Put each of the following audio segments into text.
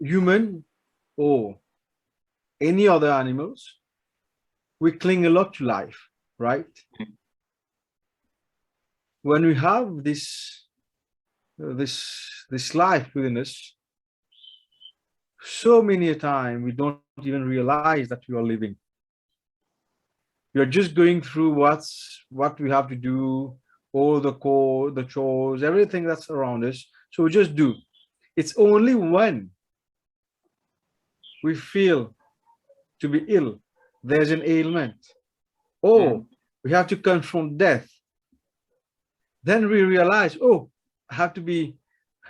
human or any other animals, we cling a lot to life, right? When we have this life within us, so many a time we don't even realize that we are living. We are just going through what we have to do, all the chores, everything that's around us. So we just do. It's only when we feel to be ill, there's an ailment, or we have to confront death, then we realize, oh, I have to be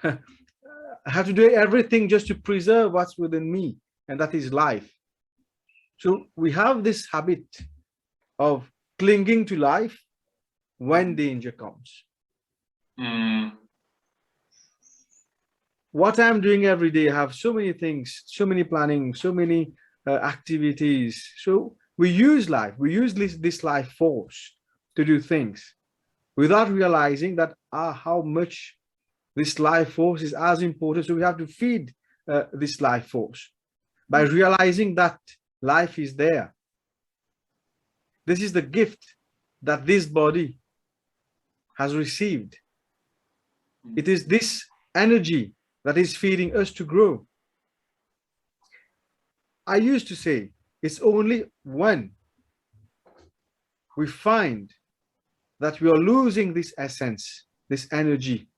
I have to do everything just to preserve what's within me, and that is life. So we have this habit of clinging to life when danger comes. What I'm doing every day, I have so many things, so many planning, so many activities. So we use life, we use this life force to do things without realizing that how much this life force is as important. So we have to feed this life force by realizing that life is there. This is the gift that this body has received. It is this energy that is feeding us to grow. I used to say it's only when we find that we are losing this essence, this energy,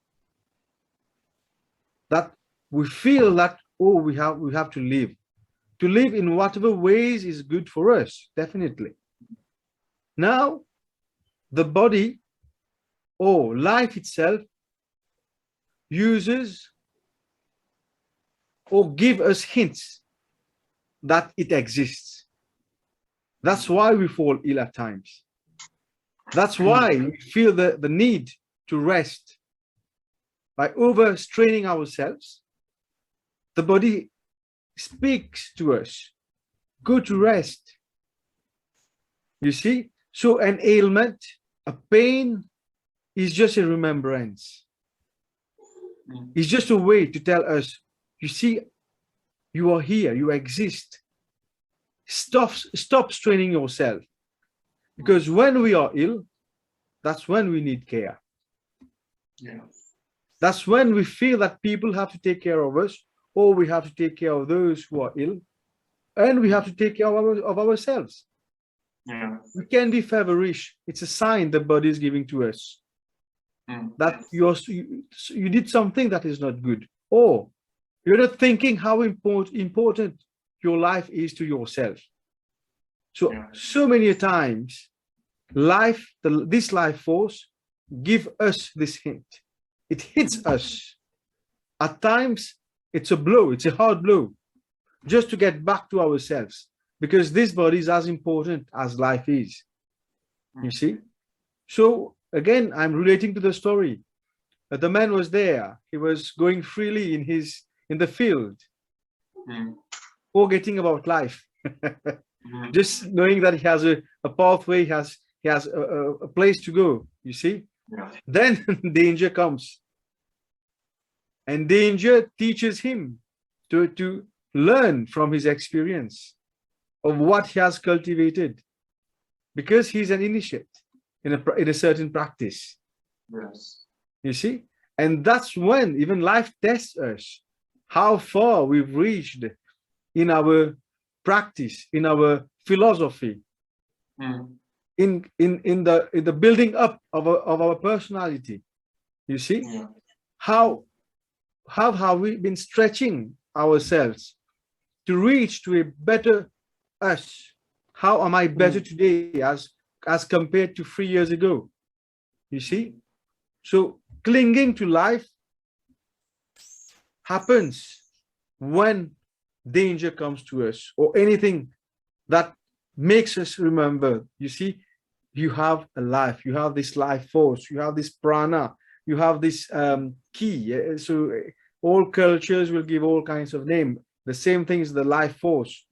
that we feel that, oh, we have to live in whatever ways is good for us, definitely. Now, the body or life itself uses or give us hints that it exists. That's why we fall ill at times. That's why we feel the need to rest. By overstraining ourselves, the body speaks to us, go to rest. You see? So an ailment, a pain, is just a remembrance. It's just a way to tell us, you see, you are here, you exist. Stop straining yourself. Because when we are ill, that's when we need care. Yeah. That's when we feel that people have to take care of us, or we have to take care of those who are ill, and we have to take care of ourselves. Yeah. We can be feverish. It's a sign the body is giving to us that you did something that is not good, or you're not thinking how important your life is to yourself. So many times, this life force give us this hint. It hits us. At times, it's a blow. It's a hard blow, just to get back to ourselves, because this body is as important as life is. You see? So again, I'm relating to the story. The man was there. He was going freely in the field, forgetting about life, just knowing that he has a pathway, he has a place to go. You see? Then danger comes, and danger teaches him to learn from his experience of what he has cultivated, because he's an initiate in a certain practice. Yes. You see? And that's when even life tests us, how far we've reached in our practice, in our philosophy, in the building up of our personality. You see? How have we been stretching ourselves to reach to a better us? How am I better today as compared to 3 years ago? You see? So clinging to life happens when danger comes to us, or anything that makes us remember. You see, you have a life, you have this life force, you have this prana, you have this ki. So all cultures will give all kinds of name. The same thing is the life force.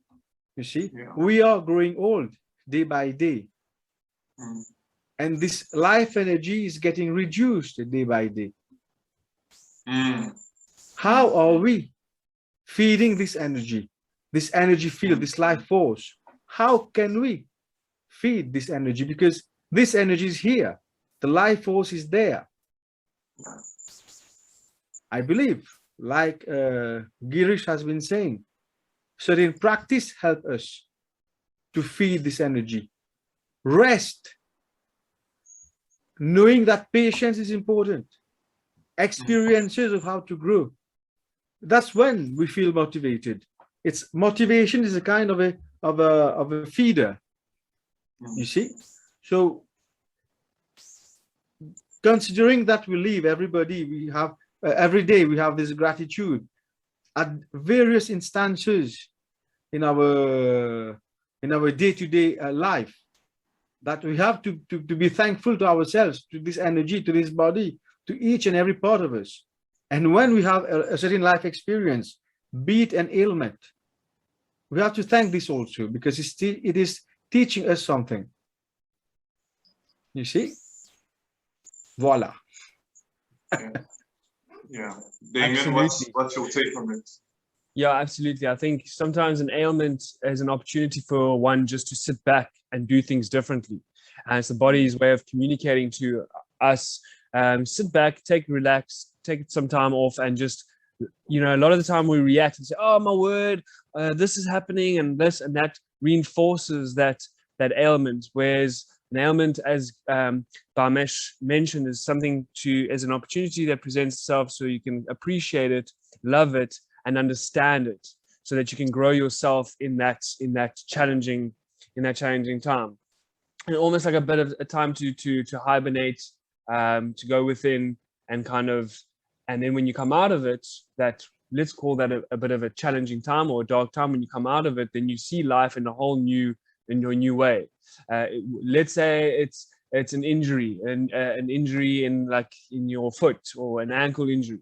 You see, we are growing old day by day. And this life energy is getting reduced day by day. How are we feeding this energy field, this life force. How can we feed this energy? Because this energy is here. The life force is there. I believe, like Girish has been saying, certain practice help us to feed this energy. Rest, knowing that patience is important, experiences of how to grow. That's when we feel motivated. It's motivation is a kind of a feeder, you see. So considering that we live, everybody, we have every day we have this gratitude at various instances in our day-to-day life, that we have to be thankful to ourselves, to this energy, to this body, to each and every part of us. And when we have a certain life experience, be it an ailment, we have to thank this also, because it is teaching us something. You see? Voila. Yeah. Damien, what's your take on it? Yeah, absolutely. I think sometimes an ailment is an opportunity for one just to sit back and do things differently. And it's the body's way of communicating to us. Sit back, relax, take some time off, and just, you know, a lot of the time we react and say, oh my word, this is happening and this and that, reinforces that ailment. Whereas an ailment, as Bhamesh mentioned, is something as an opportunity that presents itself so you can appreciate it, love it, and understand it, so that you can grow yourself in that challenging time. And almost like a bit of a time to hibernate, to go within and and then when you come out of it, that, let's call that a bit of a challenging time or a dark time, when you come out of it, then you see life in a new way. Let's say it's an injury, an injury in your foot, or an ankle injury.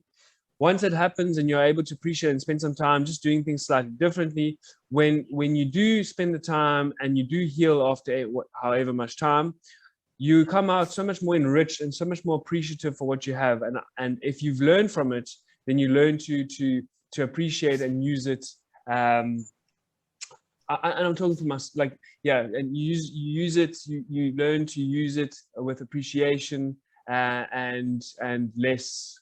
Once it happens and you're able to appreciate and spend some time just doing things slightly differently, when you do spend the time and you do heal after however much time, you come out so much more enriched and so much more appreciative for what you have. And if you've learned from it, then you learn to appreciate and use it. And I'm talking from myself, and you use it. You learn to use it with appreciation and less.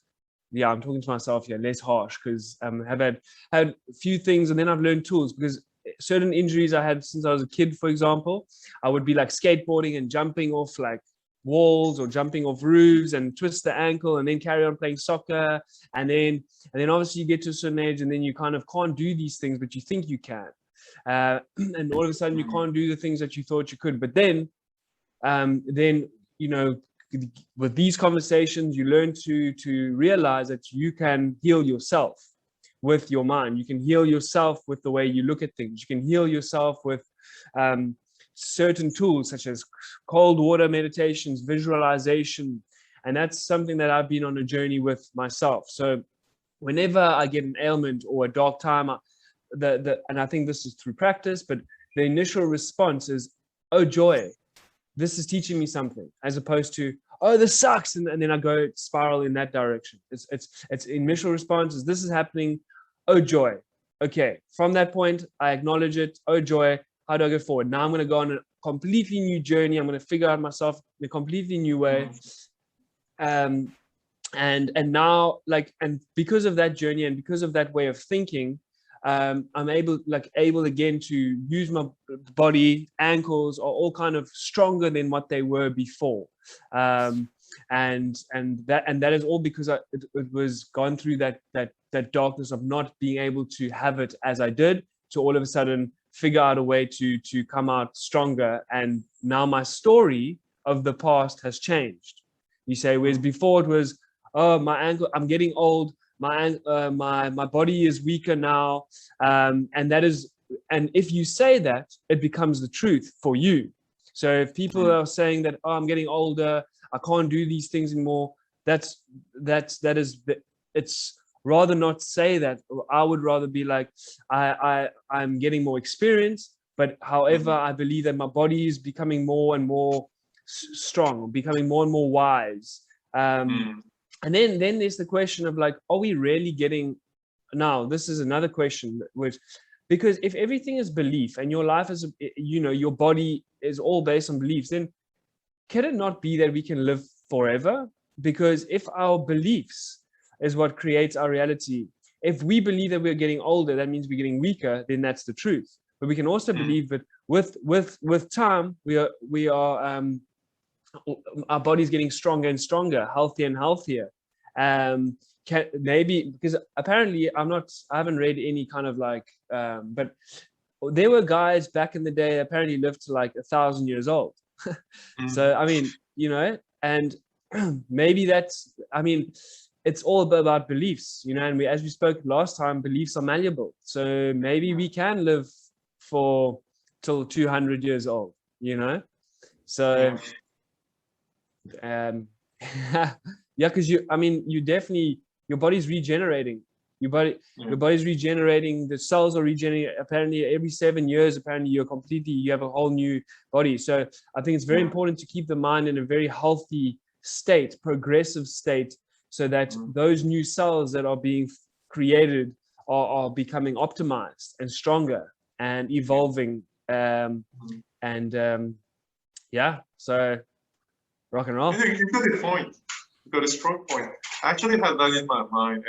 Yeah, I'm talking to myself here, less harsh, because I've had a few things, and then I've learned tools, because certain injuries I had since I was a kid, for example, I would be like skateboarding and jumping off like walls or jumping off roofs and twist the ankle and then carry on playing soccer. And then obviously you get to a certain age and then you kind of can't do these things, but you think you can. And all of a sudden you can't do the things that you thought you could. But then, you know, with these conversations, you learn to realize that you can heal yourself with your mind. You can heal yourself with the way you look at things. You can heal yourself with certain tools such as cold water meditations, visualization. And that's something that I've been on a journey with myself. So whenever I get an ailment or a dark time, and I think this is through practice, but the initial response is, oh joy, this is teaching me something, as opposed to, oh, this sucks, and then I go spiral in that direction. It's initial response is, this is happening, oh joy. Okay, from that point, I acknowledge it, oh joy, how do I go forward? Now I'm going to go on a completely new journey. I'm going to figure out myself in a completely new way. And now, and because of that journey and because of that way of thinking, I'm able again to use my body. Ankles are all kind of stronger than what they were before, and that is all because it was gone through that darkness of not being able to have it as I did, to all of a sudden figure out a way to come out stronger. And now my story of the past has changed. You say, whereas before it was, oh, my ankle, I'm getting old. My body is weaker now, and if you say that, it becomes the truth for you. So if people are saying that, oh, I'm getting older, I can't do these things anymore, it's rather not say that. I would rather be like, I'm getting more experience, but however, I believe that my body is becoming more and more strong, becoming more and more wise. And then there's the question of like, are we really getting now this is another question, which, because if everything is belief and your life is, you know, your body is all based on beliefs, then can it not be that we can live forever? Because if our beliefs is what creates our reality, if we believe that we're getting older, that means we're getting weaker, then that's the truth. But we can also believe that with time, we are our body's getting stronger and stronger, healthier and healthier. Maybe because apparently I haven't read any kind of like, but there were guys back in the day that apparently lived to like 1,000 years old. So I mean, you know, and maybe that's, I mean, it's all about beliefs, you know, and as we spoke last time, beliefs are malleable. So maybe we can live for till 200 years old, you know. So yeah, because I mean, you definitely, your body's regenerating. Your body's regenerating. The cells are regenerating. Apparently, every 7 years, apparently you have a whole new body. So I think it's very important to keep the mind in a very healthy state, progressive state, so that those new cells that are being created are becoming optimized and stronger and evolving. Yeah, so rock and roll. You got a point. You got a strong point. I actually had that in my mind,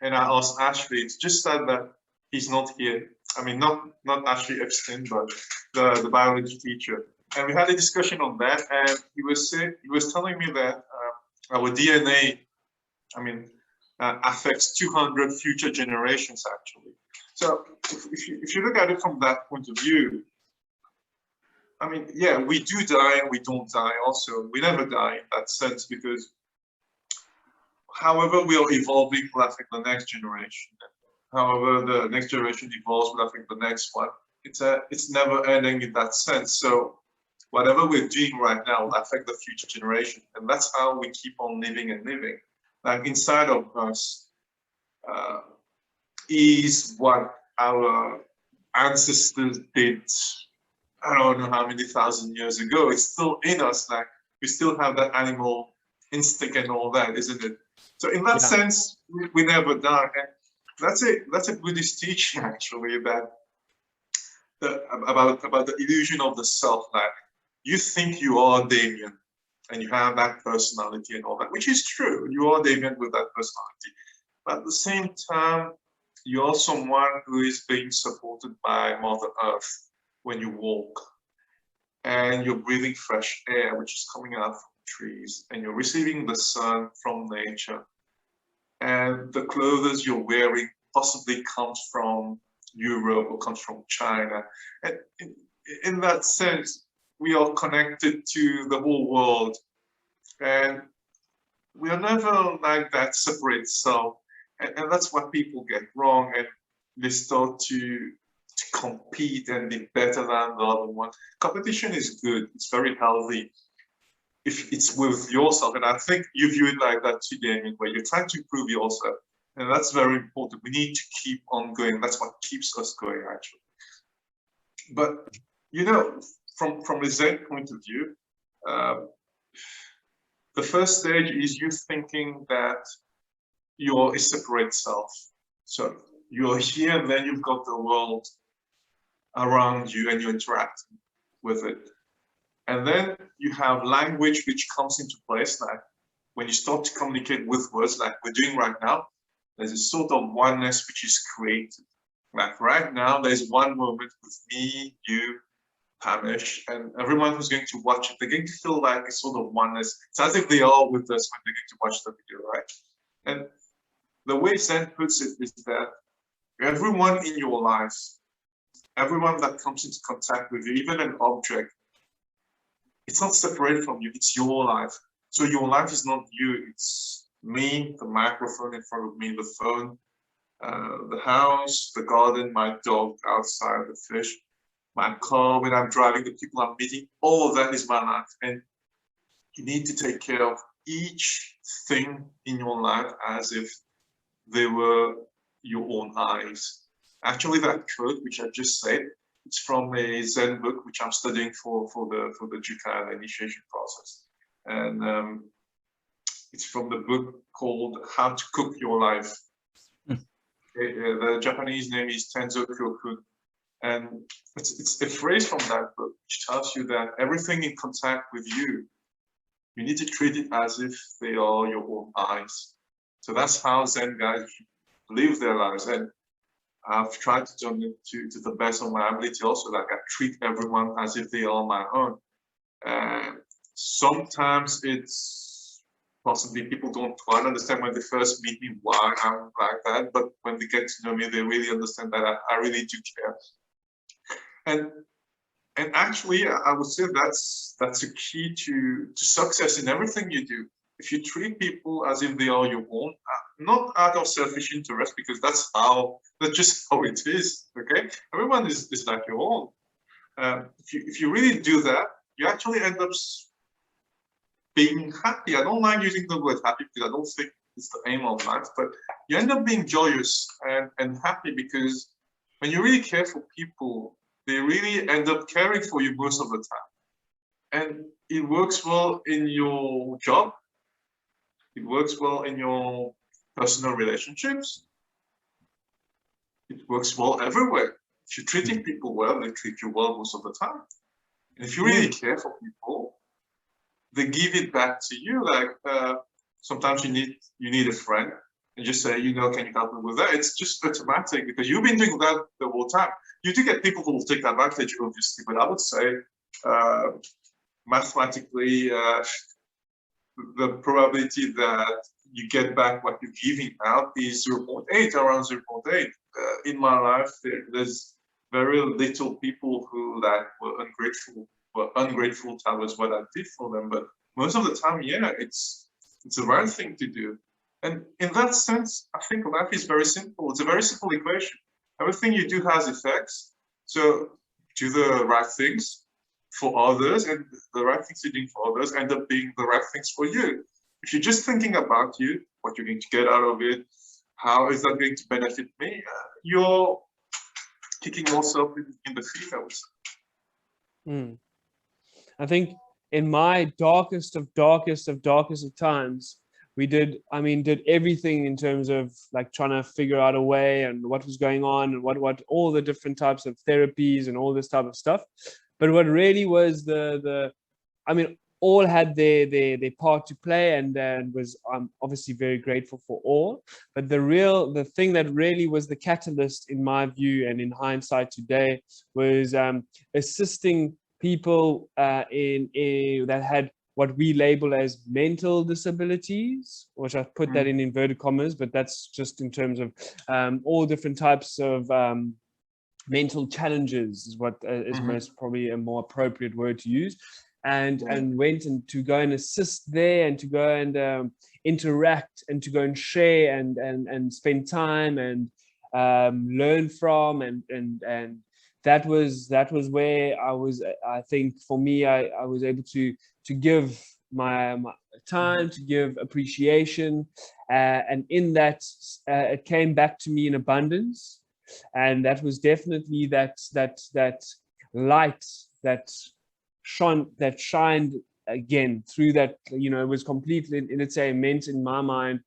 and I asked Ashley. It's just sad that he's not here. I mean, not Ashley Epstein, but the biology teacher. And we had a discussion on that, and he was telling me that our DNA, I mean, affects 200 future generations actually. So if you look at it from that point of view, I mean, yeah, we do die and we don't die also. We never die in that sense, because however we are evolving will affect the next generation. However the next generation evolves will affect the next one. It's never ending in that sense. So whatever we're doing right now will affect the future generation. And that's how we keep on living and living. Like inside of us is what our ancestors did, I don't know how many thousand years ago. It's still in us. Like we still have that animal instinct and all that, isn't it? So in that sense, we never die. And that's a Buddhist teaching actually, that about the illusion of the self. Like you think you are Damien and you have that personality and all that, which is true. You are Damien with that personality. But at the same time, you're someone who is being supported by Mother Earth when you walk, and you're breathing fresh air which is coming out from trees, and you're receiving the sun from nature, and the clothes you're wearing possibly comes from Europe or comes from China. And in that sense, we are connected to the whole world, and we are never like that separate self. And that's what people get wrong, and they start to compete and be better than the other one. Competition is good. It's very healthy if it's with yourself. And I think you view it like that too, Damien, where you're trying to improve yourself. And that's very important. We need to keep on going. That's what keeps us going, actually. But, you know, from a Zen point of view, the first stage is you thinking that you're a separate self. So you're here, and then you've got the world around you and you're interacting with it. And then you have language which comes into place. Like when you start to communicate with words like we're doing right now, there's a sort of oneness which is created. Like right now, there's one moment with me, you, Hamish, and everyone who's going to watch it, they're going to feel like a sort of oneness. It's as if they are with us when they're going to watch the video, right? And the way Zen puts it is that everyone in your life, everyone that comes into contact with you, even an object, it's not separate from you, it's your life. So your life is not you, it's me, the microphone in front of me, the phone, the house, the garden, my dog outside, the fish, my car when I'm driving, the people I'm meeting, all of that is my life. And you need to take care of each thing in your life as if they were your own eyes. Actually, that quote, which I just said, it's from a Zen book, which I'm studying for the Jukaya initiation process. And it's from the book called How to Cook Your Life. The Japanese name is Tenzo Kyokun. And it's a phrase from that book which tells you that everything in contact with you, you need to treat it as if they are your own eyes. So that's how Zen guys live their lives. And I've tried to do it to the best of my ability also, like I treat everyone as if they are my own. And sometimes it's possibly people don't quite understand when they first meet me why I'm like that, but when they get to know me, they really understand that I really do care. And actually, I would say that's a key to success in everything you do. If you treat people as if they are your own, not out of selfish interest, because that's just how it is. Okay, everyone is like your own. If you really do that, you actually end up being happy. I don't like using the word happy because I don't think it's the aim of life, but you end up being joyous and happy because when you really care for people, they really end up caring for you most of the time. And it works well in your job. It works well in your personal relationships. It works well everywhere. If you're treating people well, they treat you well most of the time. And if you really care for people, they give it back to you. Like sometimes you need a friend and just say, you know, can you help me with that? It's just automatic because you've been doing that the whole time. You do get people who will take advantage, obviously, but I would say mathematically, the probability that you get back what you're giving out is 0.8, around 0.8. In my life, there's very little people who were ungrateful towards what I did for them. But most of the time, yeah, it's the right thing to do. And in that sense, I think life is very simple. It's a very simple equation. Everything you do has effects. So do the right things for others, and the right things you're doing for others end up being the right things for you. If you're just thinking about you, what you're going to get out of it, how is that going to benefit me, you're kicking yourself in the feet, I would say. I think in my darkest of times, we did everything in terms of like trying to figure out a way and what was going on and what all the different types of therapies and all this type of stuff. But what really was all had their part to play, and was obviously very grateful for all. But the thing that really was the catalyst, in my view, and in hindsight today, was assisting people that had what we label as mental disabilities, which I put that in inverted commas, but that's just in terms of all different types of mental challenges is what is most probably a more appropriate word to use. And went and to go and assist there, and to go and interact, and to go and share and spend time and learn from, and that was where I think for me, I was able to give my time, to give appreciation, and in that it came back to me in abundance. And that was definitely that light that shined again through that. It was completely, let's say, meant in my mind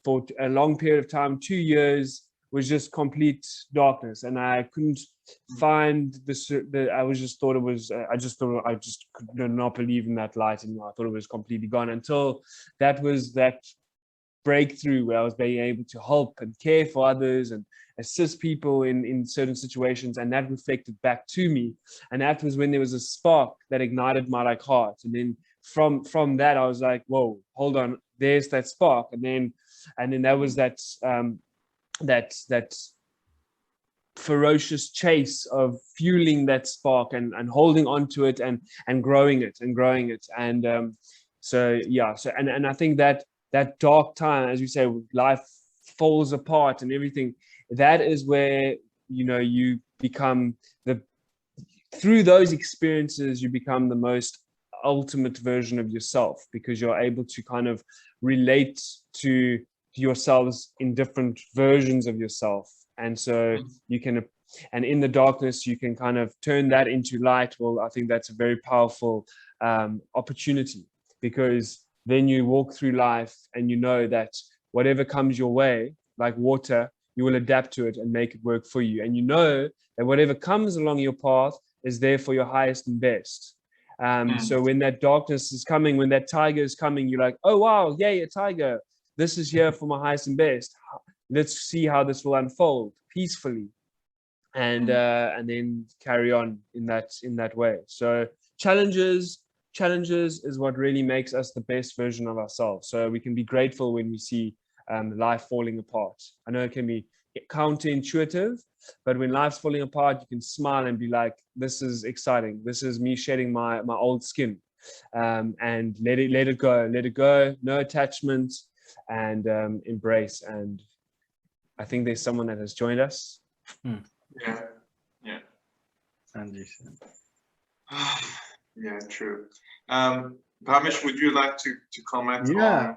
for a long period of time. 2 years was just complete darkness, and I couldn't find I just could not believe in that light anymore. I thought it was completely gone, until that breakthrough where I was being able to help and care for others and assist people in certain situations, and that reflected back to me. And that was when there was a spark that ignited my heart. And then from that, I was like, whoa, hold on, there's that spark. And then that was that ferocious chase of fueling that spark and holding on to it and growing it. And I think that dark time, as you say, life falls apart and everything, that is where you become through those experiences, you become the most ultimate version of yourself, because you're able to kind of relate to yourselves in different versions of yourself. And so you can, and in the darkness, you can kind of turn that into light. Well, I think that's a very powerful opportunity, because then you walk through life and you know that whatever comes your way, like water, you will adapt to it and make it work for you. And you know that whatever comes along your path is there for your highest and best. So when that darkness is coming, when that tiger is coming, you're like, oh, wow, yay, a tiger. This is here for my highest and best. Let's see how this will unfold peacefully. And then carry on in that way. So challenges is what really makes us the best version of ourselves. So we can be grateful when we see life falling apart. I know it can be counterintuitive, but when life's falling apart, you can smile and be like, this is exciting. This is me shedding my old skin, and let it go. No attachment, and embrace. And I think there's someone that has joined us. Yeah. Sandy. Yeah, true. Ramesh, would you like to comment on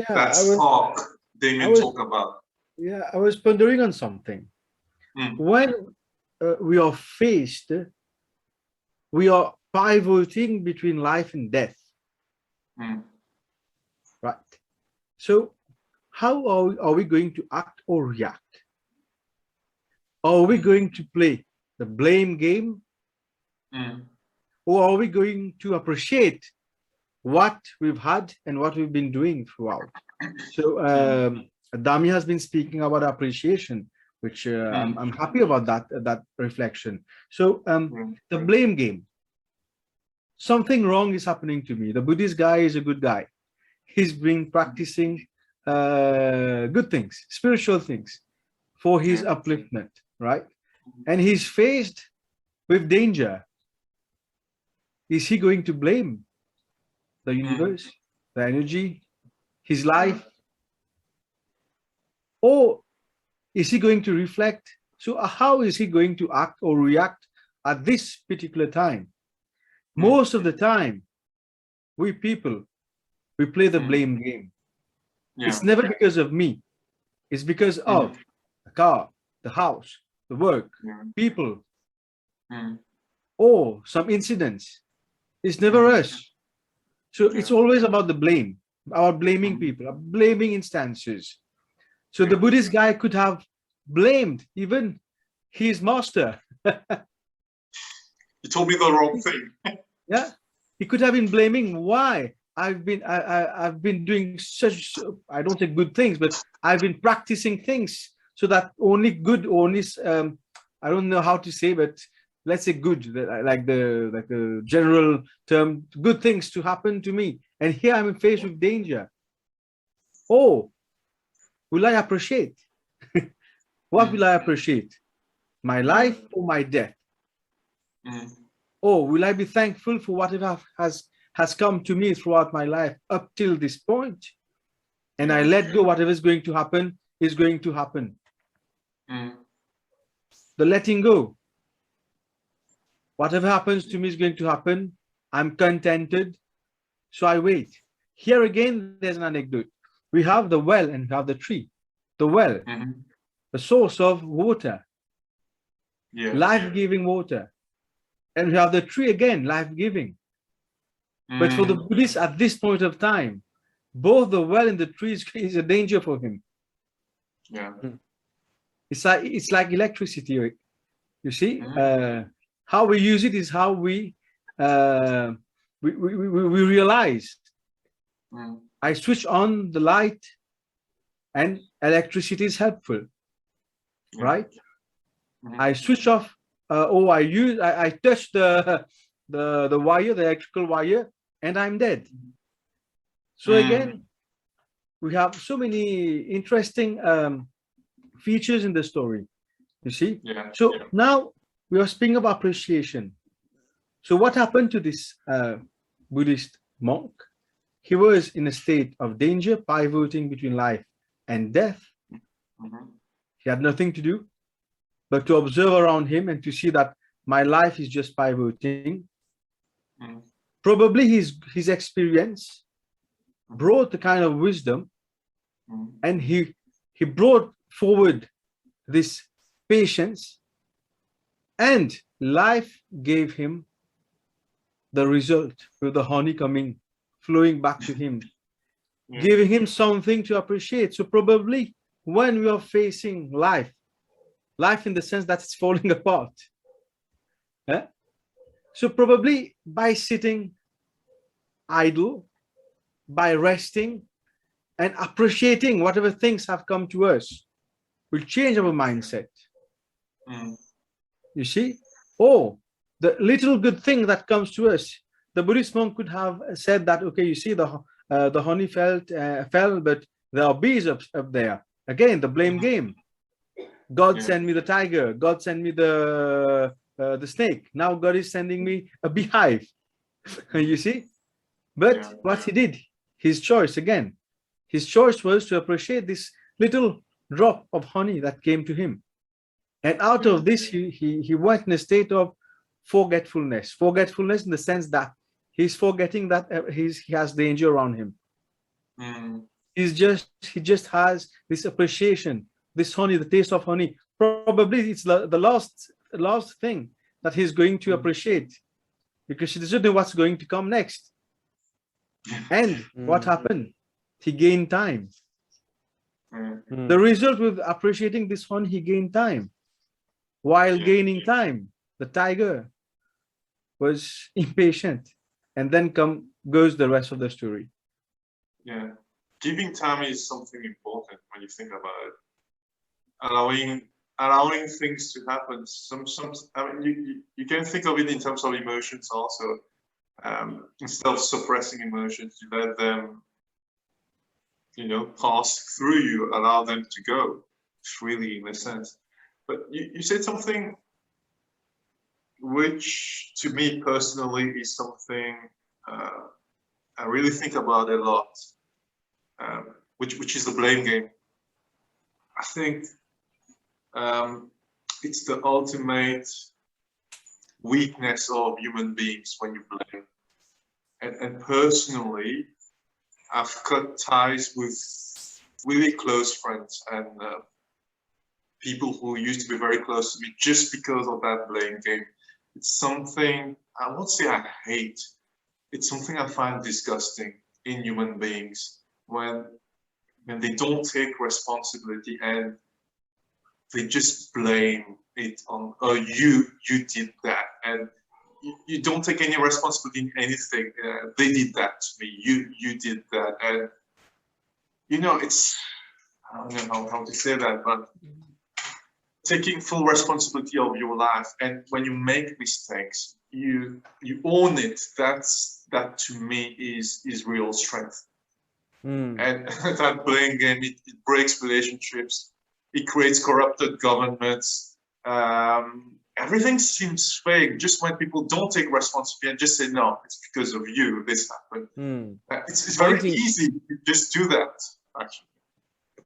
that spark Damien talked about? Yeah, I was pondering on something. When we are faced, we are pivoting between life and death. Right. So how are we going to act or react? Are we going to play the blame game? Or are we going to appreciate what we've had and what we've been doing throughout? So Dami has been speaking about appreciation, which I'm happy about that reflection. So the blame game. Something wrong is happening to me. The Buddhist guy is a good guy. He's been practicing good things, spiritual things for his upliftment, right? And he's faced with danger. Is he going to blame the universe, the energy, his life? Or is he going to reflect? So how is he going to act or react at this particular time? Most of the time, we people, we play the blame game. It's never because of me. It's because of the car, the house, the work, people, or some incidents. It's never us. So it's always about the blame, about blaming people, blaming instances. So the Buddhist guy could have blamed even his master. You told me the wrong thing. Yeah, he could have been blaming why I've been doing such, I don't say good things, but I've been practicing things so that only good, only I don't know how to say, but let's say good, like the general term, good things to happen to me. And here I'm faced with danger. Oh, will I appreciate? What will I appreciate? My life or my death? Or will I be thankful for whatever has come to me throughout my life up till this point? And I let go, whatever is going to happen is going to happen. The letting go. Whatever happens to me is going to happen. I'm contented. So I wait. Here again, there's an anecdote. We have the well and we have the tree. The well, the source of water, life-giving water. And we have the tree again, life-giving. But for the Buddhist at this point of time, both the well and the tree is a danger for him. It's like electricity. You see, how we use it is how we realize. I switch on the light, and electricity is helpful, right? I switch off. I touch the wire, the electrical wire, and I'm dead. So again, we have so many interesting features in the story. You see. So now we are speaking about appreciation. So what happened to this Buddhist monk? He was in a state of danger, pivoting between life and death. He had nothing to do but to observe around him and to see that my life is just pivoting. Probably his experience brought a kind of wisdom, and he brought forward this patience, and life gave him the result with the honey flowing back to him, giving him something to appreciate. So probably when we are facing life in the sense that it's falling apart. Eh? So probably by sitting idle, by resting and appreciating whatever things have come to us, will change our mindset. You see? Oh, the little good thing that comes to us. The Buddhist monk could have said that, okay, you see the honey fell, but there are bees up there. Again, the blame game. God sent me the tiger. God sent me the snake. Now God is sending me a beehive. You see? But what he did, his choice again, his choice was to appreciate this little drop of honey that came to him. And out of this, he went in a state of forgetfulness. Forgetfulness in the sense that he's forgetting that he has danger around him. He just has this appreciation, this honey, the taste of honey. Probably it's the last thing that he's going to appreciate, because he doesn't know what's going to come next. And what happened? He gained time. The result with appreciating this honey, he gained time. While gaining time, the tiger was impatient, and then goes the rest of the story. Yeah, giving time is something important when you think about it. Allowing things to happen. I mean, you can think of it in terms of emotions also. Instead of suppressing emotions, you let them, pass through you, allow them to go freely, in a sense. But you said something which, to me personally, is something I really think about a lot, which is the blame game. I think it's the ultimate weakness of human beings when you blame. And personally, I've cut ties with really close friends and people who used to be very close to me just because of that blame game. It's something, I won't say I hate, it's something I find disgusting in human beings when they don't take responsibility and they just blame it on, oh, you did that, and you don't take any responsibility in anything. They did that to me. You did that, and it's, I don't know how to say that, but taking full responsibility of your life, and when you make mistakes, you own it. That to me is real strength. And that blame game, it breaks relationships. It creates corrupted governments. Everything seems fake just when people don't take responsibility and just say, no, it's because of you, this happened. It's very easy to just do that, actually.